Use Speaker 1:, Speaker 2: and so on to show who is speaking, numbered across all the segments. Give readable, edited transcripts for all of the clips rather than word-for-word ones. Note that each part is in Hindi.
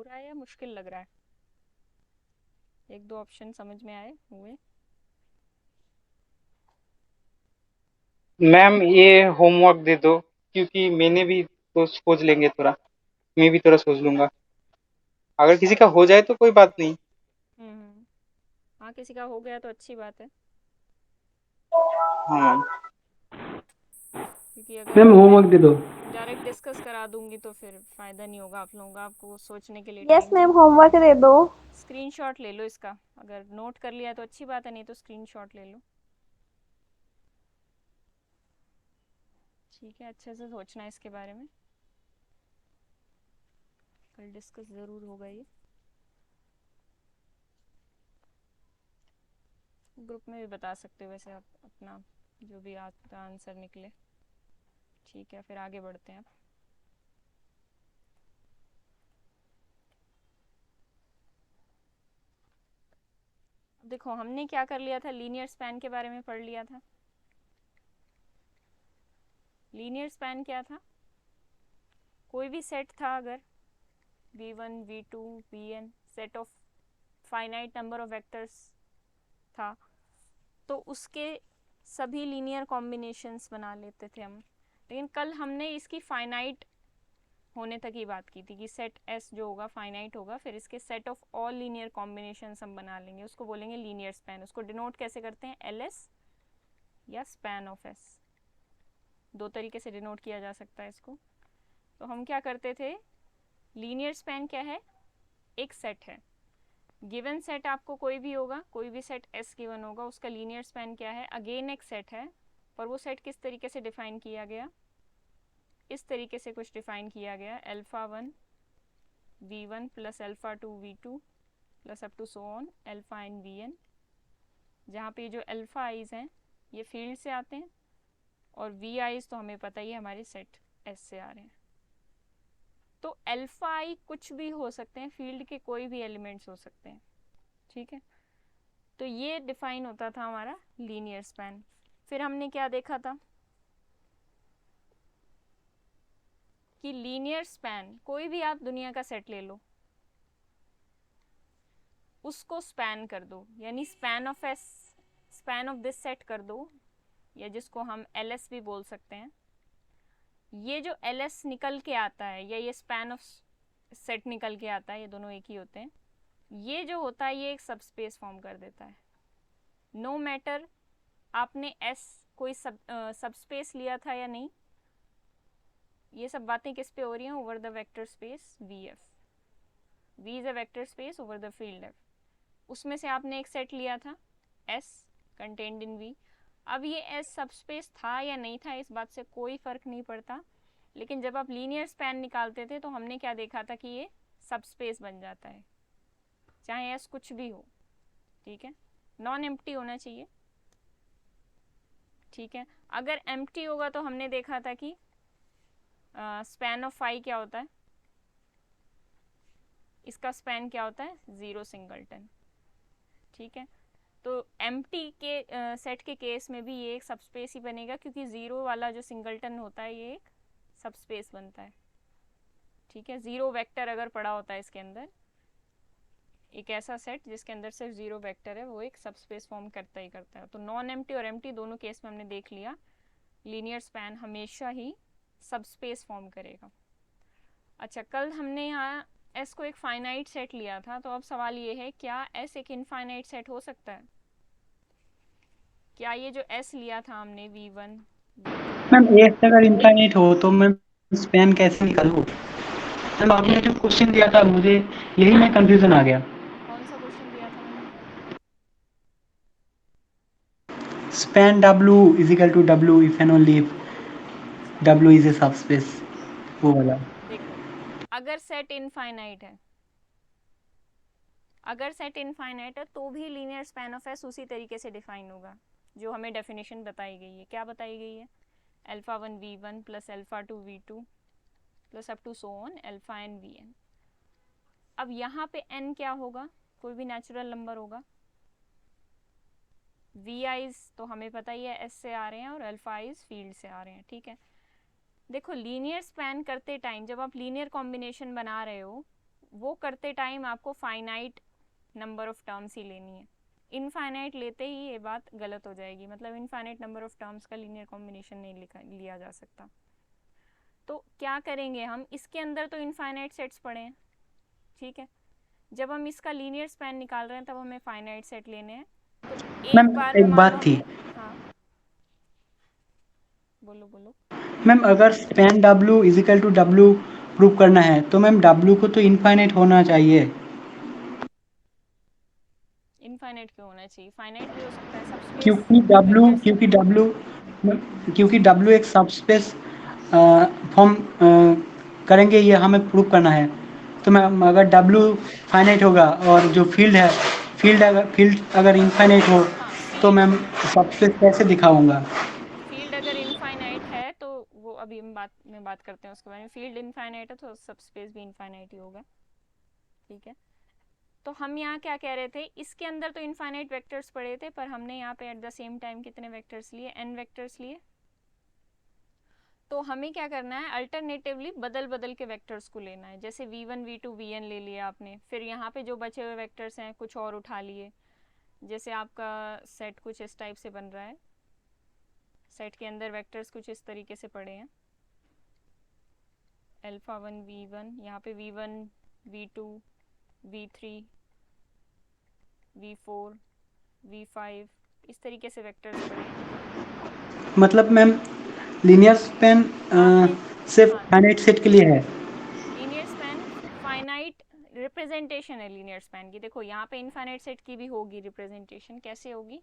Speaker 1: रहा है या मुश्किल लग रहा है? एक दो ऑप्शन समझ में आए हुए?
Speaker 2: मैम ये होमवर्क दे दो, क्योंकि मैंने भी तो सोच लेंगे थोड़ा। मैं भी थोड़ा सोच लूंगा। अगर किसी का हो जाए तो कोई बात नहीं।
Speaker 1: हम्म। हाँ, किसी का हो गया तो अच्छी बात है।
Speaker 2: हाँ मैम।
Speaker 1: क्योंकि अगर
Speaker 3: मैम
Speaker 1: मैं
Speaker 3: होमवर्क दे दो।
Speaker 1: डायरेक्ट डिस्कस करा दूंगी तो फिर फायदा नहीं होगा आप लोगों का, आपको सोचने के लिए
Speaker 4: यस
Speaker 1: टाइम
Speaker 4: मैम,
Speaker 1: चाहिए।
Speaker 4: होमवर्क दे दो।
Speaker 1: स्क्रीनशॉट ले लो इसका, अगर नोट कर लिया तो अच्छी बात है, नहीं तो स्क्रीनशॉट ले लो। ठीक है, अच्छे से सोचना है इसके बारे में, कल डिस्कस ज़रूर होगा ये। ग्रुप में भी बता सकते हो वैसे आप अपना, जो भी आपका आंसर निकले। ठीक है, फिर आगे बढ़ते हैं। देखो, हमने क्या कर लिया था, लीनियर स्पैन के बारे में पढ़ लिया था। लीनियर स्पैन क्या था? कोई भी सेट था, अगर v1 v2 vn set of finite number of vectors था, तो उसके सभी लीनियर कॉम्बिनेशंस बना लेते थे हम। लेकिन कल हमने इसकी फाइनाइट होने तक ही बात की थी कि सेट एस जो होगा फाइनाइट होगा, फिर इसके set of all linear combinations हम बना लेंगे, उसको बोलेंगे लीनियर स्पैन। उसको डिनोट कैसे करते हैं? एल एस या स्पैन ऑफ एस, दो तरीके से डिनोट किया जा सकता है इसको। तो हम क्या करते थे, लीनियर स्पैन क्या है? एक सेट है, गिवन सेट आपको कोई भी होगा, कोई भी सेट एस गिवन होगा, उसका लीनियर स्पैन क्या है? अगेन एक सेट है, पर वो सेट किस तरीके से डिफाइन किया गया? इस तरीके से कुछ डिफाइन किया गया, alpha one V one plus alpha two V two plus up to so on alpha N V N, जहाँ पे जो अल्फा आइज हैं ये फील्ड से आते हैं, और वी आइज तो हमें पता ही है हमारे सेट एस से आ रहे हैं। तो अल्फा आई कुछ भी हो सकते हैं, फील्ड के कोई भी एलिमेंट्स हो सकते हैं। ठीक है, तो ये डिफाइन होता था हमारा लीनियर स्पैन। फिर हमने क्या देखा था कि लीनियर स्पैन, कोई भी आप दुनिया का सेट ले लो, उसको स्पैन कर दो, यानी span of S, span of this set कर दो, या जिसको हम एल एस भी बोल सकते हैं। ये जो एल एस निकल के आता है, या ये स्पैन ऑफ सेट निकल के आता है, ये दोनों एक ही होते हैं। ये जो होता है ये एक सबस्पेस फॉर्म कर देता है। नो मैटर आपने एस कोई सबस्पेस लिया था या नहीं, ये सब बातें किस पे हो रही हैं? Over the vector space V F. V is a vector space over the field F. उसमें से आपने एक सेट लिया था एस कंटेन्ड इन वी। अब ये एस सबस्पेस था या नहीं था, इस बात से कोई फर्क नहीं पड़ता, लेकिन जब आप लीनियर स्पैन निकालते थे तो हमने क्या देखा था कि ये सबस्पेस बन जाता है, चाहे एस कुछ भी हो। ठीक है, नॉन एम्प्टी होना चाहिए। ठीक है, अगर एम्प्टी होगा तो हमने देखा था कि स्पैन ऑफ फाई क्या होता है, इसका स्पैन क्या होता है? Zero singleton. ठीक है, तो एम्प्टी के सेट के केस में भी ये एक सबस्पेस ही बनेगा, क्योंकि जीरो वाला जो सिंगलटन होता है ये एक सबस्पेस बनता है। ठीक है, जीरो वेक्टर अगर पड़ा होता है इसके अंदर, एक ऐसा सेट जिसके अंदर सिर्फ जीरो वेक्टर है, वो एक सबस्पेस फॉर्म करता ही करता है। तो नॉन एम्प्टी और एम्प्टी दोनों केस में हमने देख लिया, लीनियर स्पैन हमेशा ही सबस्पेस फॉर्म करेगा। अच्छा, कल हमने यहाँ एस को एक फाइनाइट सेट लिया था, तो अब सवाल ये है, क्या एस एक इनफाइनाइट सेट हो सकता है? क्या ये जो एस लिया था हमने v1 v2,
Speaker 3: मैम एक अगर इनफाइनाइट हो तो मैं स्पैन कैसे निकालूँ? मैम आपने जो क्वेश्चन दिया था मुझे, यही में कंफ्यूजन आ गया।
Speaker 1: कौन सा क्वेश्चन दिया था मैंने?
Speaker 3: Span W is equal to W if and only if
Speaker 1: अच्छा,
Speaker 3: W इज ए सबस्पेस, वो वाला।
Speaker 1: देखो, अगर सेट इनफाइनाइट है, अगर सेट इनफाइनाइट है तो भी लीनियर स्पैन ऑफ एस उसी तरीके से डिफाइन होगा जो हमें डेफिनेशन बताई गई है। क्या बताई गई है? Alpha one V one plus alpha two V two plus up to so on alpha N V N. अब यहाँ पे एन क्या होगा? कोई भी नेचुरल नंबर होगा। वी आईज तो हमें पता ही है एस से आ रहे हैं, और अल्फा आईज फील्ड से आ रहे हैं। ठीक है, देखो लीनियर स्पैन करते टाइम जब आप लीनियर कॉम्बिनेशन बना रहे हो, वो करते टाइम आपको फाइनाइट नंबर ऑफ टर्म्स ही लेनी है। इनफाइनाइट लेते ही ये बात गलत हो जाएगी, मतलब इनफाइनाइट नंबर ऑफ टर्म्स का लीनियर कॉम्बिनेशन नहीं लिया जा सकता। तो क्या करेंगे हम, इसके अंदर तो इनफाइनाइट सेट्स पड़े हैं, ठीक है, जब हम इसका लीनियर स्पैन निकाल रहे हैं तब हमें फाइनाइट सेट लेने हैं। तो
Speaker 3: मैम
Speaker 1: एक बार में
Speaker 3: एक
Speaker 1: मान लो
Speaker 3: बात थी,
Speaker 1: हमने, हाँ बोलो बोलो।
Speaker 3: मैम अगर span W is equal to W prove करना है तो मैम W को तो इनफाइनाइट होना चाहिए।
Speaker 1: इनफाइनाइट क्यों होना चाहिए, फाइनाइट भी हो सकता है, सबस्पेस
Speaker 3: क्योंकि W
Speaker 1: वेक्टर से
Speaker 3: क्योंकि
Speaker 1: बना है।
Speaker 3: W क्योंकि W एक सबस्पेस फॉर्म करेंगे, ये हमें प्रूव करना है। तो मैम अगर W फाइनाइट होगा और जो फील्ड है, फील्ड अगर इनफाइनाइट हो
Speaker 1: हाँ
Speaker 3: तो
Speaker 1: फील्ड,
Speaker 3: मैम सबस्पेस कैसे दिखाऊंगा?
Speaker 1: फील्ड अगर इनफाइनाइट है तो वो अभी हम बात करते हैं उसके बारे में। फील्ड इनफाइनाइट है तो सबस्पेस भी इनफाइनाइट ही होगा, ठीक है। तो हम यहाँ क्या कह रहे थे, इसके अंदर तो इनफाइनाइट वेक्टर्स पड़े थे, पर हमने यहाँ पे एट द सेम टाइम कितने वेक्टर्स लिए, n वेक्टर्स लिए। तो हमें क्या करना है, अल्टरनेटिवली बदल बदल के वेक्टर्स को लेना है। जैसे v1 v2 vn ले लिया आपने, फिर यहाँ पे जो बचे हुए वेक्टर्स हैं कुछ और उठा लिए। जैसे आपका सेट कुछ इस टाइप से बन रहा है, सेट के अंदर वेक्टर्स कुछ इस तरीके से पड़े हैं, अल्फा 1 v1, यहाँ पे v1 v2 v3 v4 v5, इस तरीके से वेक्टर्स पड़े हैं।
Speaker 3: मतलब मैम लीनियर स्पैन
Speaker 1: आपने,
Speaker 3: सिर्फ
Speaker 1: हाँ,
Speaker 3: फाइनाइट सेट के लिए है।
Speaker 1: लीनियर स्पैन फाइनाइट रिप्रेजेंटेशन है लीनियर स्पैन की। देखो यहाँ पे इनफाइनाइट सेट की भी होगी रिप्रेजेंटेशन, कैसे होगी,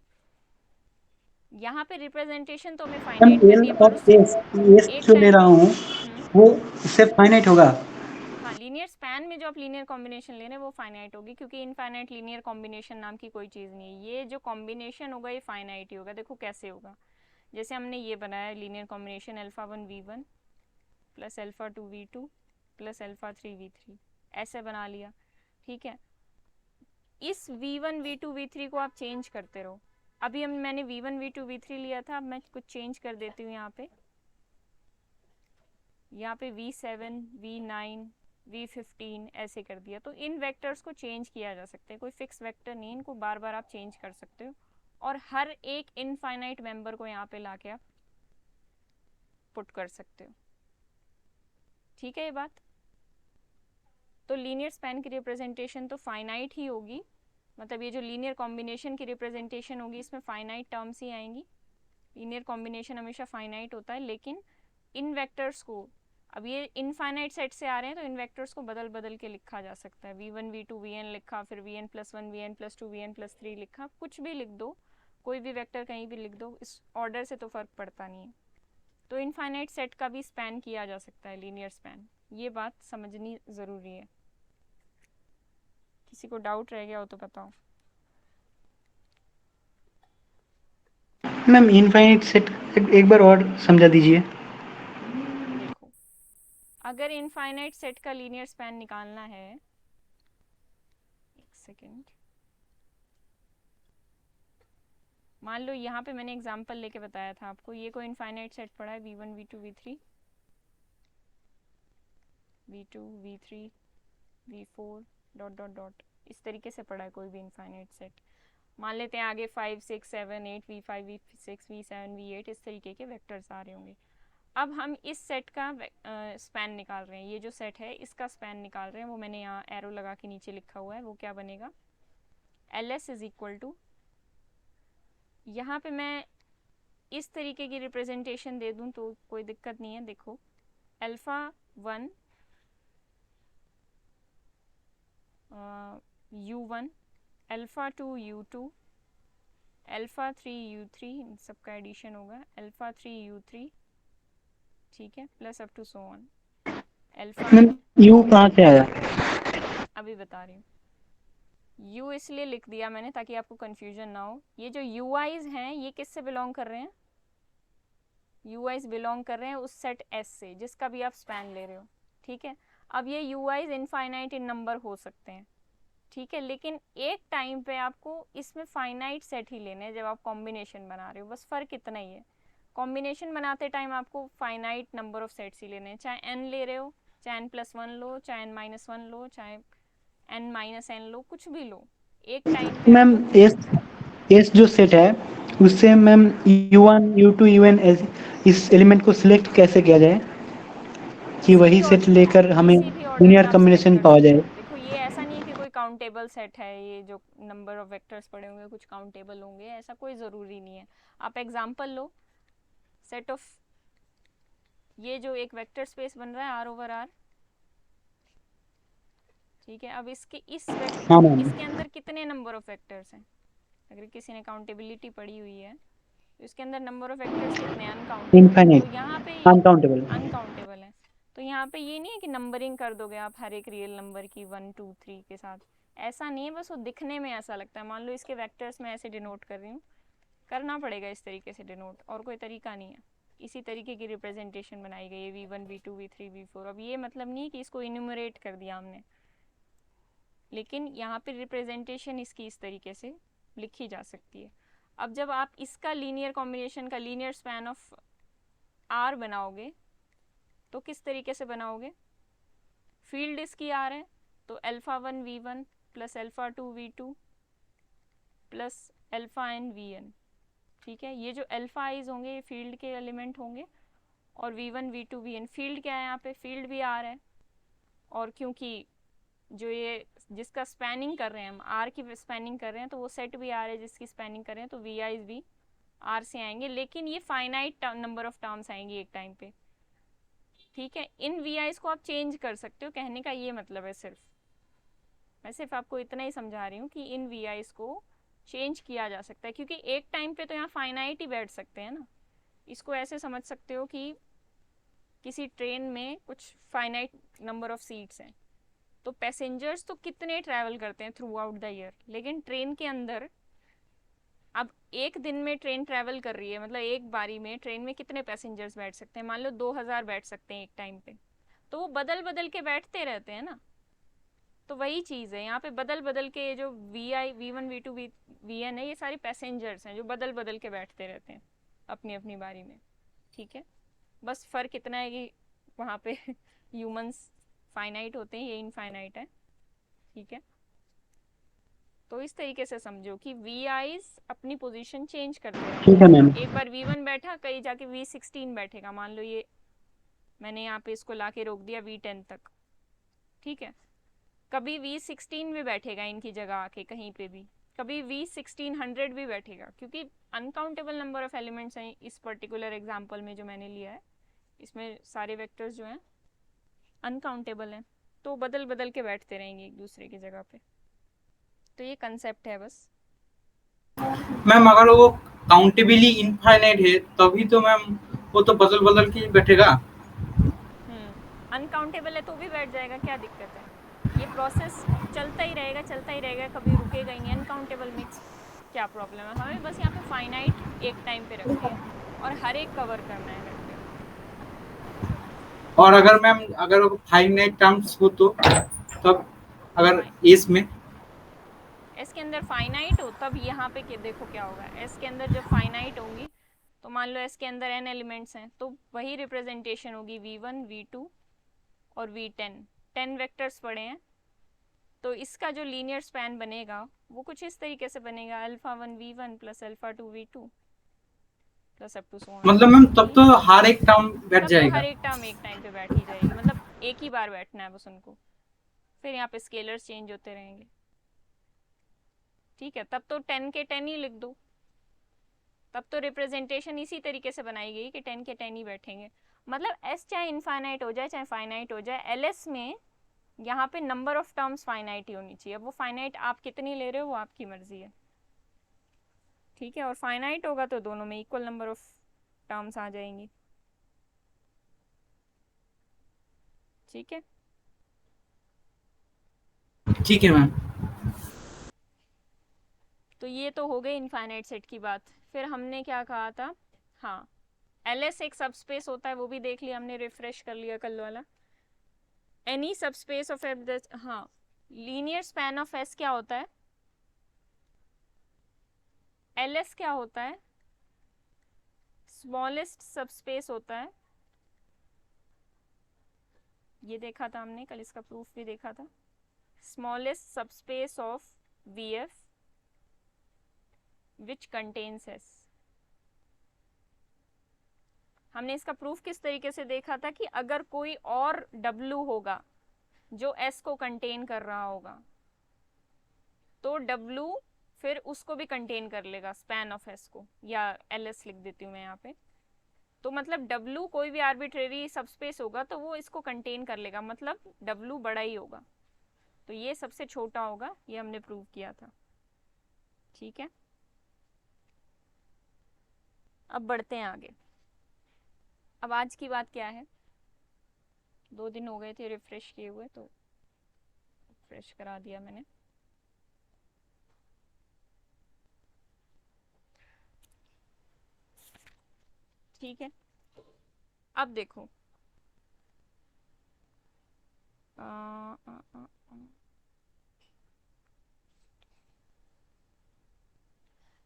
Speaker 1: यहाँ पे रिप्रेजेंटेशन तो हमें
Speaker 3: मैम
Speaker 1: फाइनाइट
Speaker 3: एल
Speaker 1: करनी है, पर
Speaker 3: और
Speaker 1: उससे
Speaker 3: एस
Speaker 1: एक
Speaker 3: जो ले
Speaker 1: टाइम
Speaker 3: रहा
Speaker 1: पे,
Speaker 3: हूँ वो सिर्फ फाइनाइट होगा।
Speaker 1: हाँ लीनियर स्पैन में जो आप लीनियर कॉम्बिनेशन ले रहे हैं वो फाइनाइट होगी, क्योंकि इनफाइनाइट लीनियर कॉम्बिनेशन नाम की कोई चीज़ नहीं है। ये जो कॉम्बिनेशन होगा ये फाइनाइट ही होगा। देखो कैसे होगा, जैसे हमने ये बनाया linear combination alpha 1 v1 plus alpha 2 v2 plus alpha 3 v3, ऐसे बना लिया, ठीक है। इस v1 v2 v3 को आप चेंज करते रहो। अभी मैंने v1 v2 v3 लिया था, अब मैं कुछ चेंज कर देती हूँ। यहाँ पे v7 v9 v15 ऐसे कर दिया। तो इन वेक्टर्स को चेंज किया जा सकता है, कोई फिक्स वेक्टर नहीं, इनको बार बार आप चेंज कर सकते हो, और हर एक इनफाइनाइट मेंबर को यहाँ पे लाके आप पुट कर सकते हो, ठीक है ये बात। तो लीनियर स्पैन की रिप्रेजेंटेशन तो फाइनाइट ही होगी, मतलब ये जो लीनियर कॉम्बिनेशन की रिप्रेजेंटेशन होगी इसमें फाइनाइट टर्म्स ही आएंगी। लीनियर कॉम्बिनेशन हमेशा फाइनाइट होता है, लेकिन इन वेक्टर्स को, अब ये इनफाइनाइट सेट से आ रहे हैं तो इन वेक्टर्स को बदल बदल के लिखा जा सकता है। v1 v2 vn लिखा, फिर vn plus 1 vn plus 2 vn plus 3 लिखा, कुछ भी लिख दो, कोई भी वेक्टर कहीं भी लिख दो, इस ऑर्डर से तो फर्क पड़ता नहीं है। तो इनफाइनाइट सेट का भी स्पैन किया जा सकता है, लीनियर स्पैन, ये बात समझनी ज़रूरी है। किसी को डाउट रह गया हो तो बताओ।
Speaker 3: मैम इनफाइनाइट सेट एक बार और समझा दीजिए।
Speaker 1: देखो अगर इनफाइनाइट सेट का लीनियर स्पैन निकालना है, एक सेकेंड, मान लो यहाँ पे मैंने एग्जांपल लेके बताया था आपको, ये कोई इनफाइनाइट सेट पड़ा है v1 v2 v3 v2 v3 v4 dot dot dot, इस तरीके से पड़ा है कोई भी इनफाइनाइट सेट। मान लेते हैं आगे 5 6 7 8 v5 v6 v7 v8 इस तरीके के वेक्टर्स आ रहे होंगे। अब हम इस सेट का स्पैन निकाल रहे हैं, ये जो सेट है इसका स्पैन निकाल रहे हैं, वो मैंने यहाँ एरो लगा के नीचे लिखा हुआ है। वो क्या बनेगा, ls इज इक्वल टू, यहाँ पे मैं इस तरीके की रिप्रेजेंटेशन दे दूँ तो कोई दिक्कत नहीं है। देखो alpha 1 u1 alpha 2 u2 alpha 3 u3, इन सबका एडिशन होगा, अल्फा 3 u3, ठीक है, plus up to so on. Alpha,
Speaker 3: ma'am U कहाँ से आया?
Speaker 1: अभी बता रही हूँ, u इसलिए लिख दिया मैंने ताकि आपको कंफ्यूजन ना हो। ये जो ui's हैं ये किससे बिलोंग कर रहे हैं, ui's बिलोंग कर रहे हैं उस सेट s से जिसका भी आप स्पैन ले रहे हो, ठीक है। अब ये ui's इनफाइनाइट इन नंबर हो सकते हैं, ठीक है, लेकिन एक टाइम पे आपको इसमें फाइनाइट सेट ही लेने हैं जब आप कॉम्बिनेशन बना रहे हो, बस फ़र्क इतना ही है। कॉम्बिनेशन बनाते टाइम आपको फाइनाइट नंबर ऑफ सेट्स ही लेने हैं, चाहे n ले रहे हो, चाहे n+1 लो, चाहे n-1 लो, चाहे n माइनस एन लो, कुछ भी लो, एक टाइम पे
Speaker 3: मैम
Speaker 1: आपको
Speaker 3: एस जो सेट है उससे मैम U1 U2 UN इस एलिमेंट को सिलेक्ट कैसे किया जाए कि
Speaker 1: किसी भी
Speaker 3: वही सेट लेकर हमें
Speaker 1: किसी भी ऑर्डर में
Speaker 3: लीनियर
Speaker 1: आप सिलेक्ट
Speaker 3: कॉम्बिनेशन
Speaker 1: कर
Speaker 3: पाया
Speaker 1: सकते
Speaker 3: जाए।
Speaker 1: हो। देखो ये ऐसा नहीं है कि कोई काउंटेबल सेट है, ये जो नंबर ऑफ वेक्टर्स पड़े होंगे कुछ काउंटेबल होंगे, ऐसा कोई ज़रूरी नहीं है। आप एग्जांपल लो, सेट ऑफ, ये जो एक वेक्टर स्पेस बन रहा है R ओवर R, ठीक है। अब
Speaker 3: हाँ मैम।
Speaker 1: इसके अंदर कितने नंबर ऑफ वेक्टर्स हैं? अगर किसी ने काउंटेबिलिटी पढ़ी हुई है तो इसके अंदर नंबर ऑफ वेक्टर्स कितने, अनकाउंटेबल है। तो
Speaker 3: इनफाइनाइट,
Speaker 1: यहाँ पे
Speaker 3: अनकाउंटेबल।
Speaker 1: अनकाउंटेबल है। तो यहाँ पे ये नहीं है कि नंबरिंग कर दोगे आप हर एक रियल नंबर की 1 2 3 के साथ, ऐसा नहीं है। बस वो दिखने में ऐसा लगता है। मान लो इसके वेक्टर्स में ऐसे डिनोट कर रही हूँ, करना पड़ेगा इस तरीके से डिनोट, और कोई तरीका नहीं है। इसी तरीके की रिप्रेजेंटेशन बनाई गई है V1 V2 V3 V4। अब ये मतलब नहीं है कि इसको इन्यूमरेट कर दिया हमने, लेकिन यहाँ पे रिप्रेजेंटेशन इसकी इस तरीके से लिखी जा सकती है। अब जब आप इसका लीनियर कॉम्बिनेशन का लीनियर स्पैन ऑफ R बनाओगे तो किस तरीके से बनाओगे? फील्ड इसकी R है तो α1 V1 plus α2 V2 plus αn Vn, ठीक है। ये जो अल्फा आइज होंगे ये फील्ड के एलिमेंट होंगे, और V1 V2 Vn फील्ड क्या है, यहाँ पे फील्ड भी R है। और क्योंकि जो ये जिसका स्पैनिंग कर रहे हैं हम, R की स्पैनिंग कर रहे हैं, तो वो सेट भी R है जिसकी स्पैनिंग कर रहे हैं, तो वी आईज भी R से आएंगे। लेकिन ये फाइनाइट नंबर ऑफ टर्म्स आएंगी एक टाइम पे, ठीक है। इन वी आईज को आप चेंज कर सकते हो, कहने का ये मतलब है सिर्फ, मैं सिर्फ आपको इतना ही समझा रही हूँ कि इन वी आईज को चेंज किया जा सकता है, क्योंकि एक टाइम पे तो यहाँ फाइनाइट ही बैठ सकते हैं ना। इसको ऐसे समझ सकते हो कि किसी ट्रेन में कुछ फाइनाइट नंबर ऑफ सीट्स हैं, तो पैसेंजर्स तो कितने ट्रैवल करते हैं थ्रू आउट द ईयर, लेकिन ट्रेन के अंदर अब एक दिन में ट्रेन ट्रैवल कर रही है, मतलब एक बारी में ट्रेन में कितने पैसेंजर्स बैठ सकते हैं? मान लो 2000 बैठ सकते हैं एक टाइम पे, तो वो बदल बदल के बैठते रहते हैं ना। तो वही चीज़ है यहाँ पे, बदल बदल के जो V1 V2 Vn है, ये सारे पैसेंजर्स हैं जो बदल बदल के बैठते रहते हैं अपनी अपनी बारी में, ठीक है। बस फ़र्क इतना है कि वहाँ पे ह्यूमंस फाइनाइट होते हैं, ये इनफाइनाइट है, ठीक है। तो इस तरीके से समझो कि वी आईज अपनी पोजीशन चेंज करते
Speaker 3: ठीक
Speaker 1: रहेंगे।
Speaker 3: है मैम।
Speaker 1: एक बार V1 बैठा, कहीं जाके V16 बैठेगा। मान लो ये मैंने यहाँ पे इसको लाके रोक दिया V10 तक, ठीक है। कभी V16 भी बैठेगा इनकी जगह आके कहीं पे भी, कभी V1600 भी बैठेगा, क्योंकि अनकाउंटेबल नंबर ऑफ एलिमेंट्स हैं इस पर्टिकुलर एग्जाम्पल में जो मैंने लिया है। इसमें सारे वेक्टर्स जो हैं अनकाउंटेबल हैं, तो बदल बदल के बैठते रहेंगे एक दूसरे की जगह पे। तो ये कंसेप्ट है बस।
Speaker 2: मैम अगर वो काउंटेबली इनफाइनाइट है तभी तो मैम वो तो बदल बदल के ही बैठेगा।
Speaker 1: अनकाउंटेबल है तो भी बैठ जाएगा, क्या दिक्कत है? ये प्रोसेस चलता ही रहेगा, चलता ही रहेगा, कभी रुकेगा ही नहीं। अनकाउंटेबल में क्या प्रॉब्लम है? हमें बस यहाँ पे फाइनाइट एक टाइम पे रखने हैं और हर एक कवर करना है वेक्टर।
Speaker 2: और अगर मैम अगर फाइनाइट टर्म्स हो तो तब अगर एस में
Speaker 1: एस के अंदर फाइनाइट हो तब यहाँ पे देखो क्या होगा। एस के अंदर जब फाइनाइट होंगी तो मान लो एस के अंदर n एलिमेंट्स हैं, तो वही रिप्रेजेंटेशन होगी V1 V2 और V10। 10 वेक्टर्स पड़े हैं, तो इसका जो लीनियर स्पैन बनेगा वो कुछ इस तरीके से बनेगा, α1 V1 plus α2 V2 plus up to so on.
Speaker 2: मतलब मैम तब तो हर एक टर्म बैठ
Speaker 1: तब तो हर
Speaker 2: जाएगा।
Speaker 1: एक टर्म एक टाइम पे बैठ ही जाएगी, मतलब एक ही बार बैठना है बस उनको, फिर यहाँ पे स्केलर्स चेंज होते रहेंगे, ठीक है। तब तो 10 के 10 ही लिख दो, तब तो रिप्रेजेंटेशन इसी तरीके से बनाई गई कि 10 के 10 ही बैठेंगे। मतलब एस चाहे इनफाइनाइट हो जाए चाहे फाइनाइट हो जाए, एलएस में यहाँ पे नंबर ऑफ टर्म्स फाइनाइट ही होनी चाहिए। अब वो फाइनाइट आप कितनी ले रहे हो वो आपकी मर्जी है, ठीक है। और फाइनाइट होगा तो दोनों में इक्वल नंबर ऑफ टर्म्स आ जाएंगी, ठीक है।
Speaker 2: ठीक है मैम।
Speaker 1: तो ये तो हो गई इनफाइनाइट सेट की बात। फिर हमने क्या कहा था, हाँ, एलएस एक सबस्पेस होता है, वो भी देख लिया हमने, रिफ्रेश कर लिया कल वाला। एनी सबस्पेस ऑफ एफ, हाँ, लीनियर स्पैन ऑफ एस क्या होता है, एलएस क्या होता है, स्मॉलेस्ट सबस्पेस होता है। ये देखा था हमने कल, इसका प्रूफ भी देखा था। Smallest subspace of VF which contains S। हमने इसका प्रूफ किस तरीके से देखा था कि अगर कोई और W होगा जो S को कंटेन कर रहा होगा तो W फिर उसको भी कंटेन कर लेगा, स्पैन ऑफ S को, या LS लिख देती हूँ मैं यहाँ पे। तो मतलब W कोई भी आर्बिट्रेरी सबस्पेस होगा तो वो इसको कंटेन कर लेगा, मतलब W बड़ा ही होगा, तो ये सबसे छोटा होगा, ये हमने प्रूव किया था। ठीक है, अब बढ़ते हैं आगे। अब आज की बात क्या है, 2 दिन हो गए थे रिफ्रेश किए हुए, तो रिफ्रेश करा दिया मैंने। ठीक है, अब देखो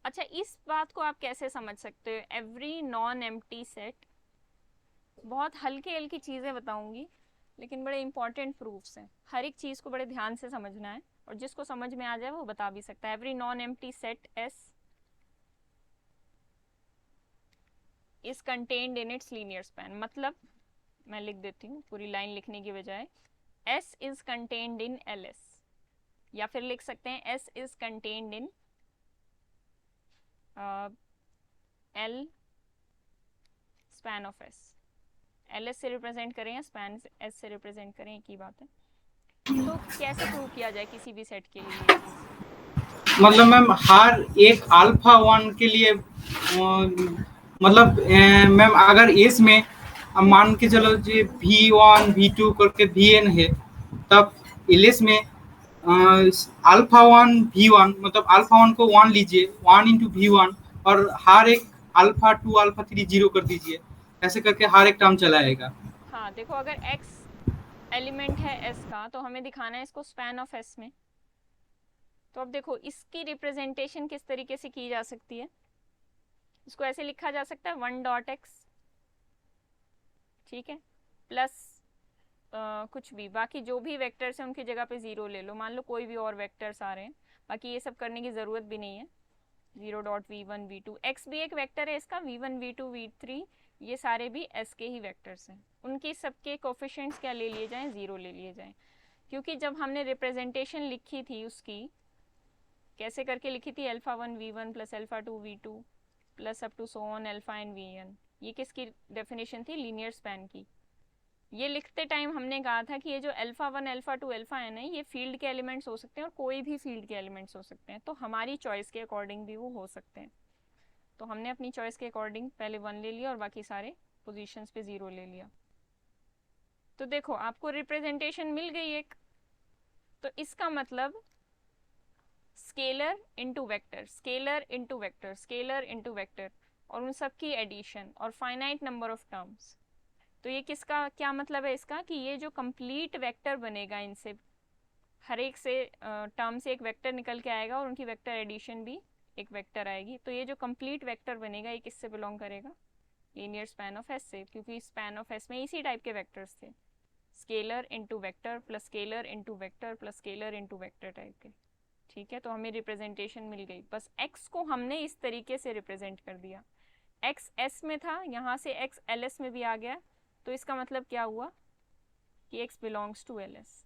Speaker 1: अच्छा, इस बात को आप कैसे समझ सकते हो, एवरी नॉन एम्प्टी सेट, बहुत हल्की हल्की चीज़ें बताऊंगी लेकिन बड़े इंपॉर्टेंट प्रूफ्स हैं, हर एक चीज़ को बड़े ध्यान से समझना है और जिसको समझ में आ जाए वो बता भी सकता है। Every non empty set S is contained in its linear span, मतलब मैं लिख देती हूँ पूरी लाइन लिखने की बजाय, S is contained in LS, या फिर लिख सकते हैं S is contained in L span of S। LS से रिप्रेजेंट करें या स्पैन S से रिप्रेजेंट करें, एक ही बात है। तो कैसे प्रूव किया जाए किसी भी सेट के लिए ये चीज?
Speaker 2: मतलब मैम हर एक अल्फा 1 के लिए मतलब मैम अगर एस में मान के चलो जी V1 V2 करके VN है, तब एलएस में अल्फा 1 V1 मतलब अल्फा 1 को 1 लीजिए, 1 इंटू V1 और हर एक अल्फा 2 अल्फा 3 0 कर दीजिए, ऐसे करके हर एक टर्म चला आएगा।
Speaker 1: हाँ देखो, अगर X एलिमेंट है S का तो हमें दिखाना है इसको स्पैन ऑफ S में। तो अब देखो इसकी रिप्रेजेंटेशन किस तरीके से की जा सकती है, इसको ऐसे लिखा जा सकता है 1 डॉट x, ठीक है, प्लस कुछ भी, बाकी जो भी वेक्टर्स हैं उनकी जगह पे 0 ले लो, मान लो कोई भी और वेक्टर्स आ रहे हैं, बाकी ये सब करने की ज़रूरत भी नहीं है। 0 डॉट V1 V2, x भी एक वेक्टर है इसका, V1 V2 V3 ये सारे भी S के ही वेक्टर्स हैं, उनके सबके कोफिशिएंट्स क्या ले लिए जाएं, 0 ले लिए जाएं। क्योंकि जब हमने रिप्रेजेंटेशन लिखी थी उसकी, कैसे करके लिखी थी, alpha 1 V1 plus alpha 2 V2 plus up to so on alpha N VN, ये किसकी डेफिनेशन थी, लीनियर स्पैन की। ये लिखते टाइम हमने कहा था कि ये जो अल्फा 1 अल्फा 2 अल्फा एन है ये फील्ड के एलिमेंट्स हो सकते हैं और कोई भी फील्ड के एलिमेंट्स हो सकते हैं, तो हमारी चॉइस के अकॉर्डिंग भी वो हो सकते हैं। तो हमने अपनी चॉइस के अकॉर्डिंग पहले 1 ले लिया और बाकी सारे पोजीशंस पे 0 ले लिया। तो देखो आपको रिप्रेजेंटेशन मिल गई एक, तो इसका मतलब scalar into vector, scalar into vector, scalar into vector, और उन सब की एडिशन और फाइनाइट नंबर ऑफ टर्म्स। तो ये किसका क्या मतलब है इसका, कि ये जो कंप्लीट वेक्टर बनेगा, इनसे हर एक से टर्म से एक वेक्टर निकल के आएगा और उनकी वेक्टर एडिशन भी एक वेक्टर आएगी, तो ये जो कंप्लीट वेक्टर बनेगा ये किससे बिलोंग करेगा, लीनियर स्पैन ऑफ एस से, क्योंकि स्पैन ऑफ एस में इसी टाइप के वेक्टर्स थे, scalar into vector plus scalar into vector plus scalar into vector type के। ठीक है, तो हमें रिप्रेजेंटेशन मिल गई, बस x को हमने इस तरीके से रिप्रेजेंट कर दिया, x s में था, यहाँ से x ls में भी आ गया, तो इसका मतलब क्या हुआ कि x बिलोंग्स टू ls।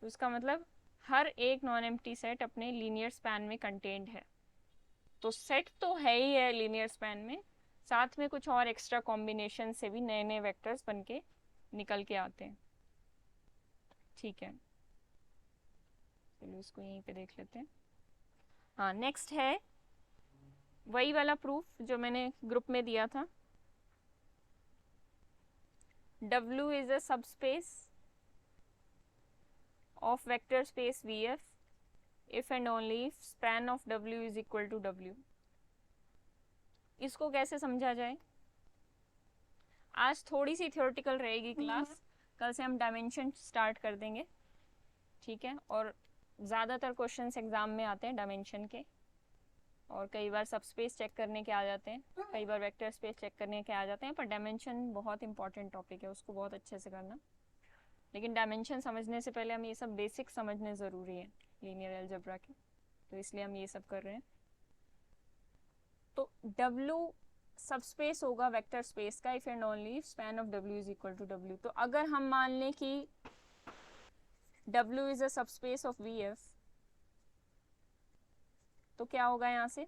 Speaker 1: तो इसका मतलब हर एक नॉन एम्प्टी सेट अपने लीनियर स्पैन में कंटेन्ड है। तो सेट तो है ही है लीनियर स्पैन में, साथ में कुछ और एक्स्ट्रा कॉम्बिनेशन से भी नए नए वेक्टर्स बन के निकल के आते हैं। ठीक है, चलो इसको यहीं पे देख लेते हैं। हाँ, नेक्स्ट है वही वाला प्रूफ जो मैंने ग्रुप में दिया था, W is a subspace of vector space VF if and only if span of W is equal to W। इसको कैसे समझा जाए, आज थोड़ी सी थ्योरेटिकल रहेगी क्लास, कल से हम डायमेंशन स्टार्ट कर देंगे। ठीक है, और ज़्यादातर क्वेश्चंस एग्जाम में आते हैं डायमेंशन के, और कई बार सब स्पेस चेक करने के आ जाते हैं, कई बार वेक्टर स्पेस चेक करने के आ जाते हैं, पर डायमेंशन बहुत इंपॉर्टेंट टॉपिक है, उसको बहुत अच्छे से करना। लेकिन डायमेंशन समझने से पहले हम ये सब बेसिक समझने ज़रूरी है लीनियर अलजेब्रा के, तो इसलिए हम ये सब कर रहे हैं। तो W सबस्पेस होगा वेक्टर स्पेस का if and only span of W is equal to W। तो अगर हम मान लें कि W is a subspace of VF, तो क्या होगा यहाँ से,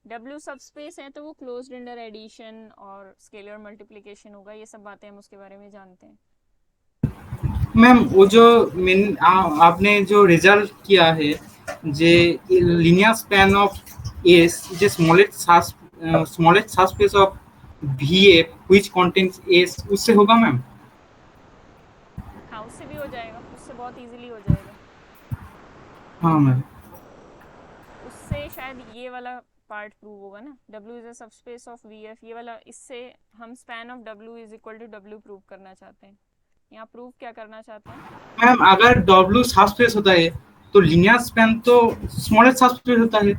Speaker 1: W सबस्पेस है तो वो क्लोज्ड अंडर एडिशन और स्केलर मल्टीप्लिकेशन होगा, ये सब बातें हम उसके बारे में जानते हैं।
Speaker 2: मैम वो जो आपने जो रिजल्ट किया है J linear span of S J smallest subspace of VF which contains S, उससे होगा मैम?
Speaker 1: हाँ उससे भी हो जाएगा, उससे बहुत इजीली हो जाएगा।
Speaker 2: हाँ मैम।
Speaker 1: उससे शायद ये वाला पार्ट प्रूव होगा ना, W is a subspace of VF, ये वाला, इससे हम span of W is equal to W prove करना चाहते हैं। यहाँ प्रूव क्या करना चाहते हैं
Speaker 2: मैम अगर W सबस्पेस होता है तो लिनियर स्पैन तो स्मॉलेस्ट सबस्पेस होता है,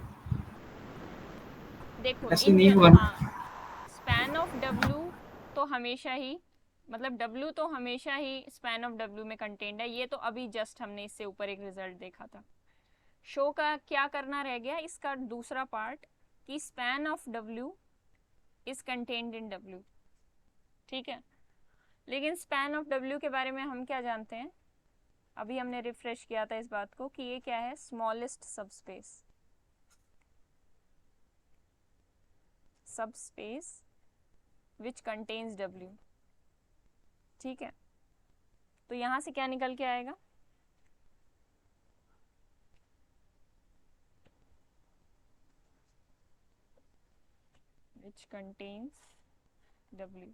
Speaker 1: देखो
Speaker 2: ऐसे नहीं होगा?
Speaker 1: हाँ, स्पैन ऑफ W तो हमेशा ही, मतलब W तो हमेशा ही स्पैन ऑफ W में कंटेन्ड है, ये तो अभी जस्ट हमने इससे ऊपर एक रिजल्ट देखा था। शो का क्या करना रह गया, इसका दूसरा पार्ट कि span of W is contained in W, ठीक है। लेकिन स्पैन ऑफ W के बारे में हम क्या जानते हैं, अभी हमने रिफ्रेश किया था इस बात को कि ये क्या है, smallest subspace, subspace which contains W, ठीक है। तो यहां से क्या निकल के आएगा, which contains W।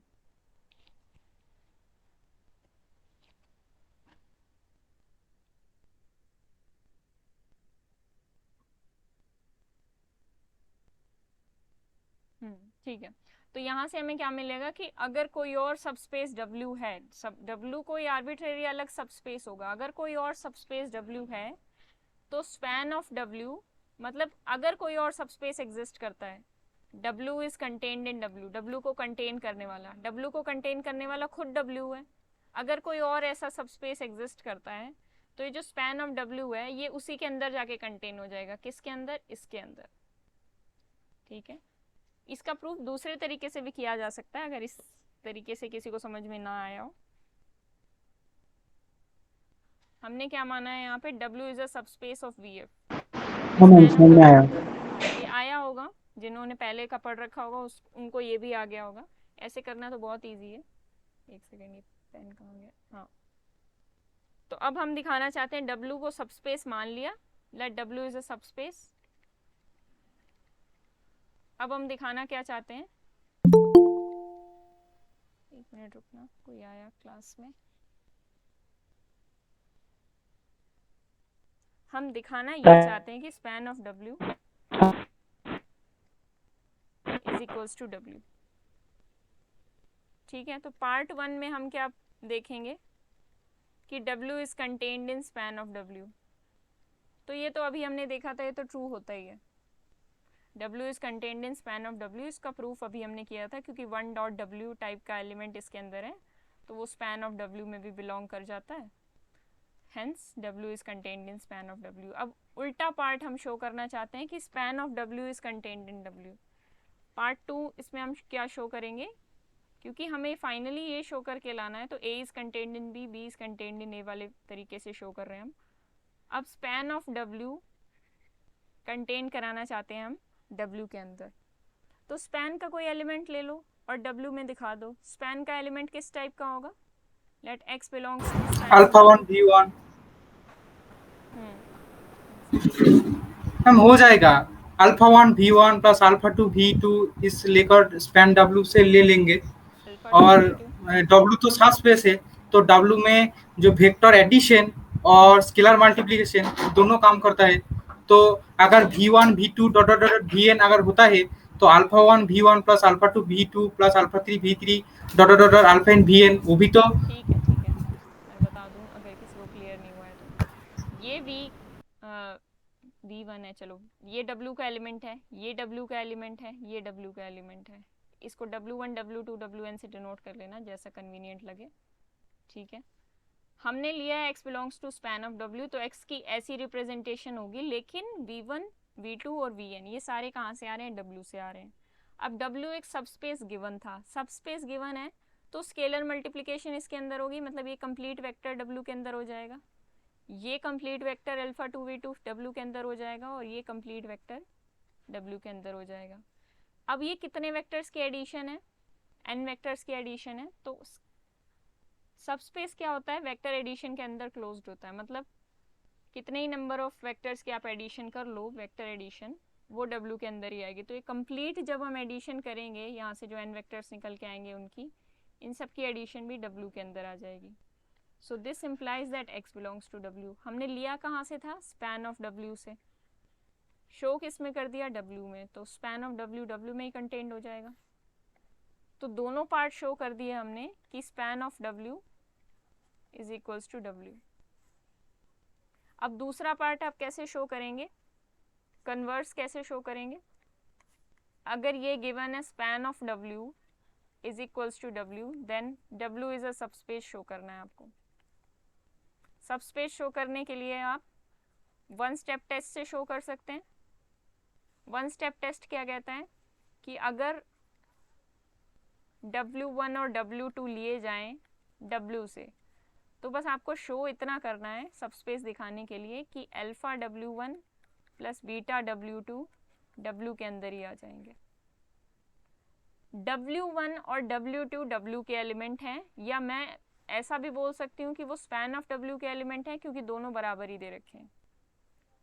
Speaker 1: ठीक है। तो यहाँ से हमें क्या मिलेगा कि अगर कोई और सबस्पेस W है, W कोई आर्बिट्रेरी अलग सबस्पेस होगा, अगर कोई और सबस्पेस W है तो स्पैन ऑफ W, मतलब अगर कोई और सबस्पेस एग्जिस्ट करता है, W is contained in W, W को कंटेन करने वाला, W को कंटेन करने वाला खुद W है। अगर कोई और ऐसा सबस्पेस एग्जिस्ट करता है तो ये जो स्पैन ऑफ W है ये उसी के अंदर जाके कंटेन हो जाएगा, किसके अंदर, इसके अंदर, ठीक है। इसका प्रूफ दूसरे तरीके से भी किया जा सकता है अगर इस तरीके से किसी को समझ में ना आया हो। हमने क्या माना है यहाँ पे, W is a subspace of VF,
Speaker 3: हाँ मैम समझ में आया।
Speaker 1: ये आया होगा, जिन्होंने पहले का पढ़ रखा होगा उनको ये भी आ गया होगा। ऐसे करना तो बहुत इजी है। एक सेकेंड, ये पेन कहाँ गया, हाँ। तो अब हम दिखाना चाहते हैं W को सबस्पेस मान लिया, let W is a subspace. अब हम दिखाना क्या चाहते हैं, एक मिनट रुकना, कोई आया क्लास में। हम दिखाना ये चाहते हैं कि span of W is equals to W, ठीक है। तो पार्ट 1 में हम क्या देखेंगे कि W is contained in span of W, तो ये तो अभी हमने देखा था, ये तो ट्रू होता ही है। W is contained in span of W, इसका प्रूफ अभी हमने किया था क्योंकि 1.W टाइप का एलिमेंट इसके अंदर है तो वो स्पैन ऑफ W में भी बिलोंग कर जाता है, hence W is contained in span of W। अब उल्टा पार्ट हम शो करना चाहते हैं कि span of W is contained in W। Part 2 इसमें हम क्या शो करेंगे, क्योंकि हमें फाइनली ये शो करके लाना है तो A is contained in B, B is contained in A वाले तरीके से शो कर रहे हैं हम। अब स्पैन ऑफ W कंटेन कराना चाहते हैं हम W के अंदर, तो स्पैन का कोई एलिमेंट ले लो और W में दिखा दो। स्पैन का एलिमेंट किस टाइप का होगा, let X belongs to
Speaker 2: alpha 1 V1 हम हो जाएगा, alpha 1 V1 plus alpha 2 V2 इस लेकर स्पैन W से ले लेंगे। और W तो सब स्पेस है तो W में जो वेक्टर एडिशन और स्केलर मल्टीप्लिकेशन दोनों काम करता है। तो अगर V1 V2 dot dot dot Vn अगर होता है तो alpha 1 V1 plus alpha 2 V2 plus alpha 3 V3 dot dot dot alpha N Vn, वो भी तो
Speaker 1: ठीक है, ठीक है, मैं बता दूं अगर किसी को क्लियर नहीं हुआ है तो। ये V1 है, चलो ये W का एलिमेंट है, ये W का एलिमेंट है, ये W का एलिमेंट है। इसको W1 W2 Wn से डिनोट कर लेना जैसा कन्वीनियंट लगे। ठीक है, हमने लिया है x belongs to span of w, तो x की ऐसी रिप्रेजेंटेशन होगी, लेकिन v1 v2 और vn ये सारे कहाँ से आ रहे हैं, w से आ रहे हैं। अब w एक सबस्पेस गिवन था, सबस्पेस गिवन है तो स्केलर मल्टीप्लिकेशन इसके अंदर होगी, मतलब ये कंप्लीट वेक्टर w के अंदर हो जाएगा, ये complete vector alpha 2v2 w के अंदर हो जाएगा, और ये कंप्लीट वेक्टर w के अंदर हो जाएगा। अब ये कितने वेक्टर्स की एडिशन है, n वेक्टर्स की एडिशन है, तो सबस्पेस क्या होता है, वेक्टर एडिशन के अंदर क्लोज्ड होता है, मतलब कितने ही नंबर ऑफ वेक्टर्स की आप एडिशन कर लो, वेक्टर एडिशन वो w के अंदर ही आएगी। तो ये कंप्लीट जब हम एडिशन करेंगे, यहाँ से जो n वेक्टर्स निकल के आएंगे उनकी, इन सब की एडिशन भी w के अंदर आ जाएगी। So this implies that x belongs to w। हमने लिया कहाँ से था, स्पैन ऑफ w से, शो किस में कर दिया, w में, तो स्पैन ऑफ w में ही कंटेंट हो जाएगा। तो दोनों पार्ट शो कर दिए हमने कि span of w is equals to w। अब दूसरा पार्ट आप कैसे शो करेंगे, कन्वर्स कैसे शो करेंगे, अगर ये गिवन है span of w is equals to w, then w is a subspace show करना है आपको। सबस्पेस शो करने के लिए आप वन स्टेप टेस्ट से शो कर सकते हैं। वन स्टेप टेस्ट क्या कहता है कि अगर w1 और w2 लिए जाएं w से, तो बस आपको शो इतना करना है सबस्पेस दिखाने के लिए कि alpha w1 plus beta w2 w के अंदर ही आ जाएंगे। w1 और w2 w के एलिमेंट हैं, या मैं ऐसा भी बोल सकती हूँ कि वो स्पैन ऑफ w के एलिमेंट हैं, क्योंकि दोनों बराबर ही दे रखे हैं।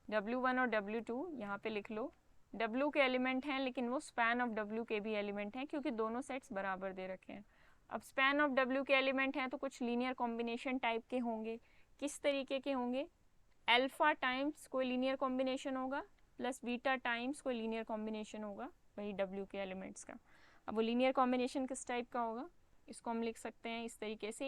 Speaker 1: w1 और w2 यहाँ पे लिख लो, w के एलिमेंट हैं, लेकिन वो स्पैन ऑफ w के भी एलिमेंट हैं, क्योंकि दोनों सेट्स बराबर दे रखे हैं। अब स्पैन ऑफ w के एलिमेंट हैं तो कुछ लीनियर कॉम्बिनेशन टाइप के होंगे। किस तरीके के होंगे, अल्फा टाइम्स कोई लीनियर कॉम्बिनेशन होगा प्लस बीटा टाइम्स कोई लीनियर कॉम्बिनेशन होगा वही w के एलिमेंट्स का। अब वो लीनियर कॉम्बिनेशन किस टाइप का होगा, इसको हम लिख सकते हैं इस तरीके से,